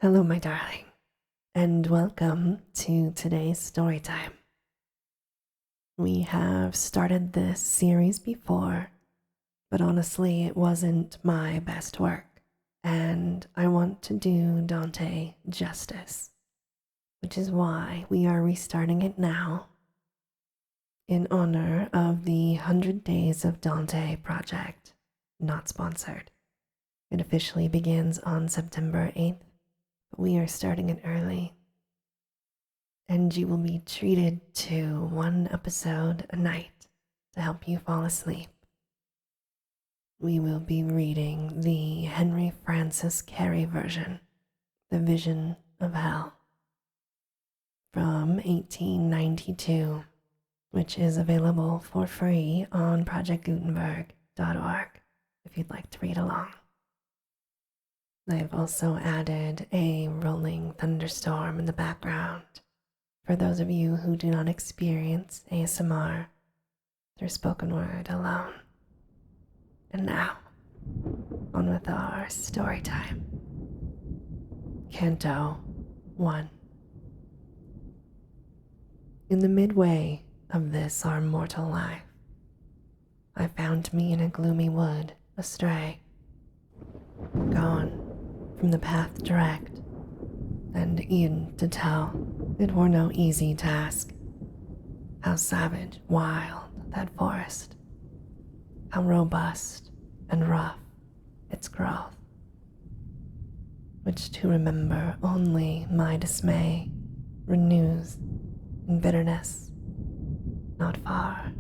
Hello, my darling, and welcome to today's story time. We have started this series before, but honestly, it wasn't my best work, and I want to do Dante justice, which is why we are restarting it now in honor of the 100 Days of Dante project, not sponsored. It officially begins on September 8th. We are starting it early, and you will be treated to one episode a night to help you fall asleep. We will be reading the Henry Francis Cary version, The Vision of Hell, from 1892, which is available for free on projectgutenberg.org if you'd like to read along. I've also added a rolling thunderstorm in the background for those of you who do not experience ASMR through spoken word alone. And now, on with our story time. Canto 1. In the midway of this our mortal life, I found me in a gloomy wood, astray, gone from the path direct, and e'en to tell it were no easy task. How savage, wild that forest, how robust and rough its growth, which to remember only my dismay renews in bitterness, not far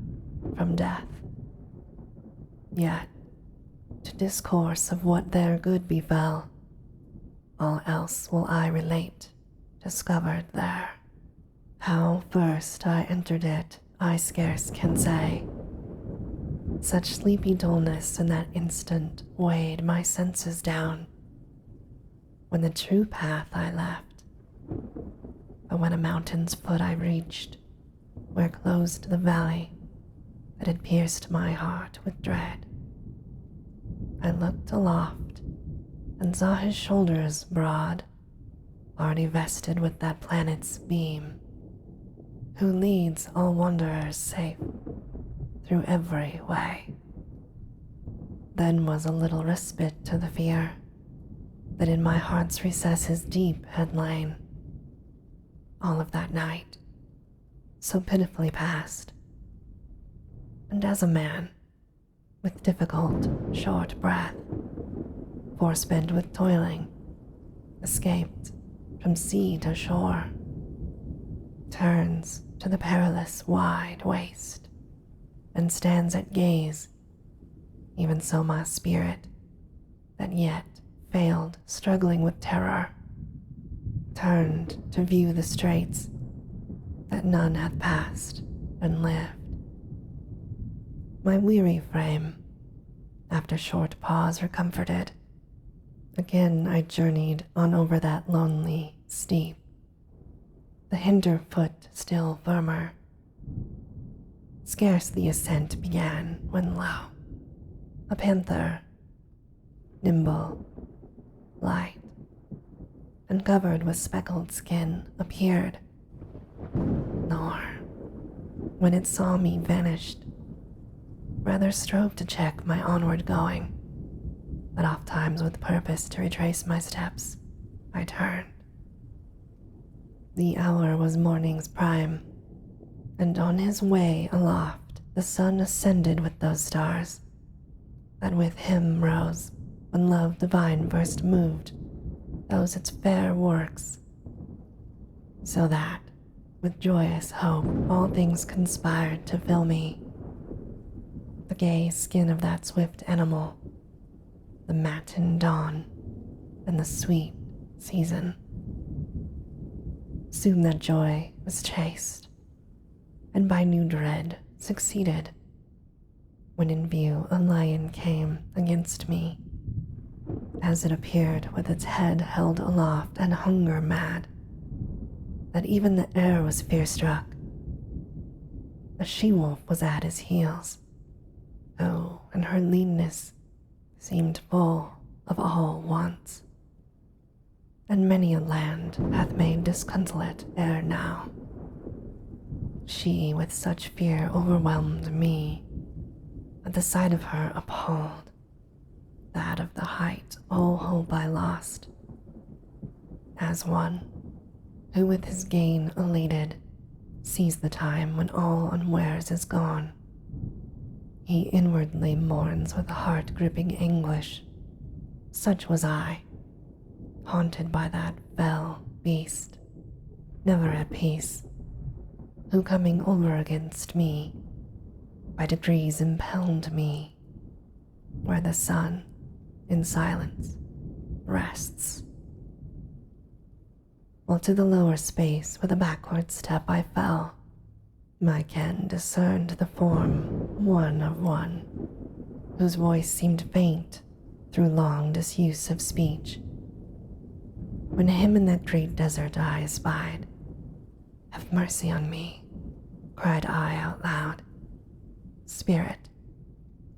from death. Yet, to discourse of what there good befell, all else will I relate, discovered there. How first I entered it, I scarce can say. Such sleepy dullness in that instant weighed my senses down, when the true path I left. But when a mountain's foot I reached, where closed the valley that had pierced my heart with dread, I looked aloft and saw his shoulders broad, already vested with that planet's beam, who leads all wanderers safe through every way. Then was a little respite to the fear that in my heart's recesses deep had lain. All of that night, so pitifully passed, and as a man, with difficult, short breath, forespent with toiling, escaped from sea to shore, turns to the perilous wide waste, and stands at gaze, even so my spirit, that yet failed struggling with terror, turned to view the straits that none hath passed and lived. My weary frame, after short pause recomforted, again I journeyed on over that lonely steep, the hinder foot still firmer. Scarce the ascent began when lo, a panther, nimble, light, and covered with speckled skin, appeared, nor, when it saw me vanished, rather strove to check my onward going, but oft times with purpose to retrace my steps, I turned. The hour was morning's prime, and on his way aloft the sun ascended with those stars that with him rose when love divine first moved those its fair works, so that with joyous hope all things conspired to fill me. The gay skin of that swift animal, the matin dawn, and the sweet season. Soon that joy was chased, and by new dread succeeded, when in view a lion came against me, as it appeared with its head held aloft and hunger mad, that even the air was fear-struck. A she-wolf was at his heels, who in her leanness seemed full of all wants. and many a land hath made disconsolate ere now. She with such fear overwhelmed me, at the sight of her appalled, that of the height all hope I lost, as one who with his gain elated sees the time when all unwares is gone. He inwardly mourns with a heart-gripping anguish. Such was I, haunted by that fell beast, never at peace, who coming over against me, by degrees impelled me, where the sun, in silence, rests. While to the lower space with a backward step I fell, my ken discerned the form one of one, whose voice seemed faint through long disuse of speech. When him in that great desert I espied, have mercy on me, cried I out loud. Spirit,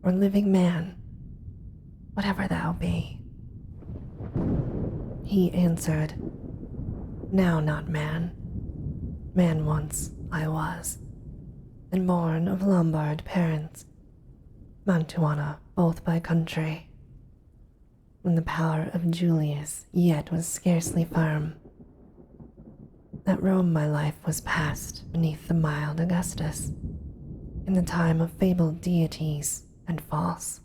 or living man, whatever thou be. He answered, now not man. Man once I was, and born of Lombard parents, Mantuana both by country, when the power of Julius yet was scarcely firm. At Rome my life was passed beneath the mild Augustus, in the time of fabled deities and false.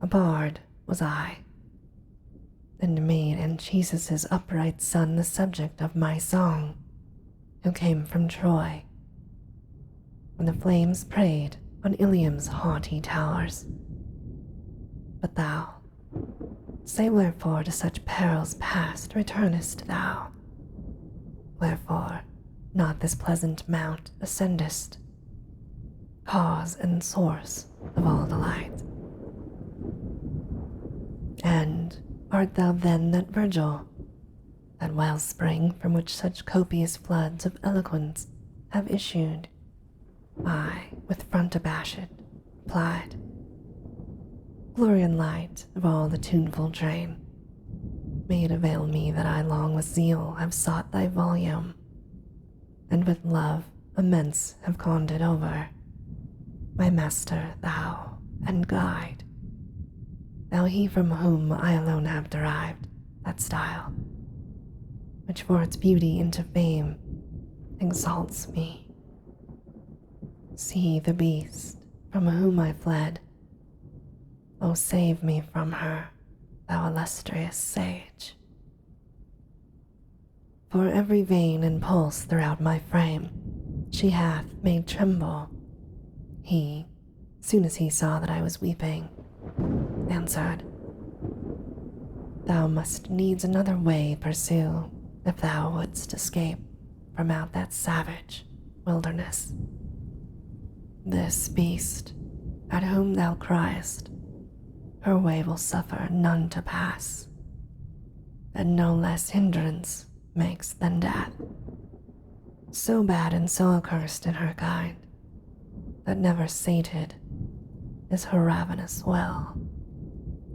A bard was I, and made Anchises' upright son the subject of my song, who came from Troy, when the flames preyed on Ilium's haughty towers. But thou, say wherefore to such perils past returnest thou? Wherefore not this pleasant mount ascendest, cause and source of all delight? And art thou then that Virgil, that wellspring from which such copious floods of eloquence have issued? I, with front abashed, replied, glory and light of all the tuneful train, may it avail me that I long with zeal have sought thy volume, and with love immense have conned it over. My master thou and guide, thou he from whom I alone have derived that style, which for its beauty into fame exalts me. See the beast from whom I fled, O save me from her, thou illustrious sage. For every vein and pulse throughout my frame she hath made tremble. He, soon as he saw that I was weeping, answered, thou must needs another way pursue, if thou wouldst escape from out that savage wilderness. This beast, at whom thou criest, her way will suffer none to pass, and no less hindrance makes than death. So bad and so accursed in her kind, that never sated is her ravenous will,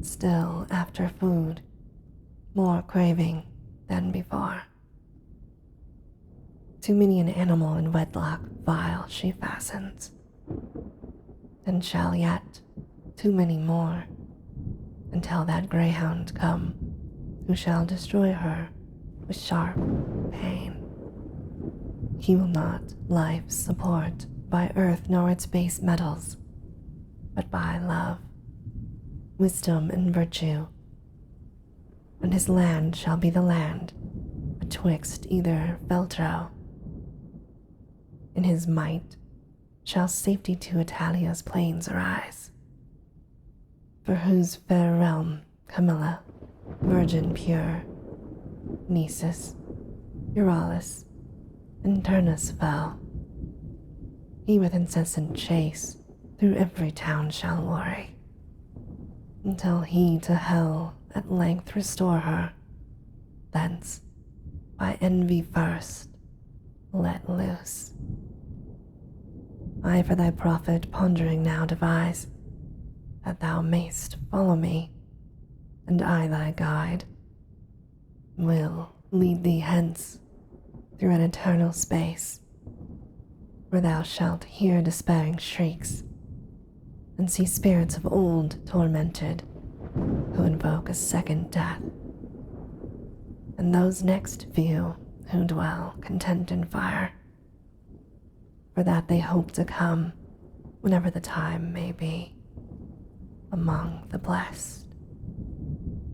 still after food, more craving than before. To many an animal in wedlock vile she fastens, and shall yet too many more, until that greyhound come, who shall destroy her with sharp pain. He will not life support by earth nor its base metals, but by love, wisdom, and virtue, and his land shall be the land betwixt either Feltro. In his might shall safety to Italia's plains arise, for whose fair realm Camilla, virgin pure, Nisus, Euryalus, and Turnus fell. He with incessant chase through every town shall worry, until he to hell at length restore her, thence by envy first let loose. I for thy profit pondering now devise, that thou mayst follow me, and I thy guide. will lead thee hence through an eternal space, where thou shalt hear despairing shrieks and see spirits of old tormented who invoke a second death, and those next few who dwell content in fire, for that they hope to come whenever the time may be, among the blessed,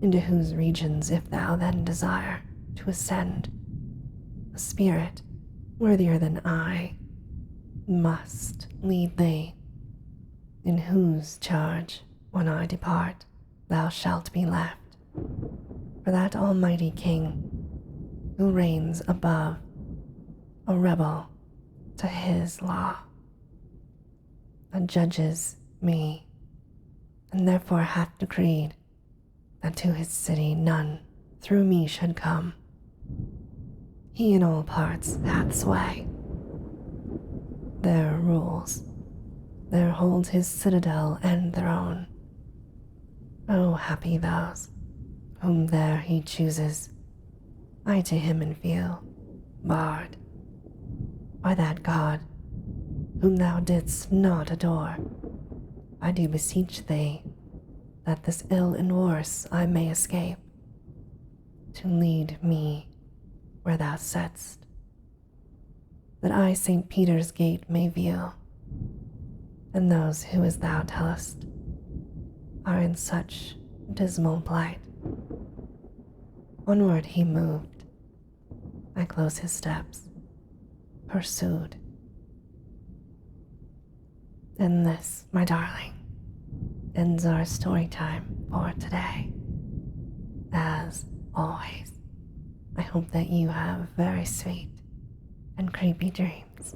into whose regions if thou then desire to ascend, a spirit worthier than I must lead thee, in whose charge when I depart thou shalt be left, for that almighty King who reigns above, a rebel to his law, adjudges me, and therefore hath decreed that to his city none through me should come. He in all parts hath sway. There rules, there holds his citadel and throne. Oh, happy those whom there he chooses, I to him in few, barred by that God whom thou didst not adore. I do beseech thee that this ill and worse I may escape, to lead me where thou sett'st, that I St. Peter's gate may view, and those who, as thou tellest, are in such dismal plight. Onward he moved. I close his steps, pursued. And this, my darling, ends our story time for today. As always, I hope that you have very sweet and creepy dreams.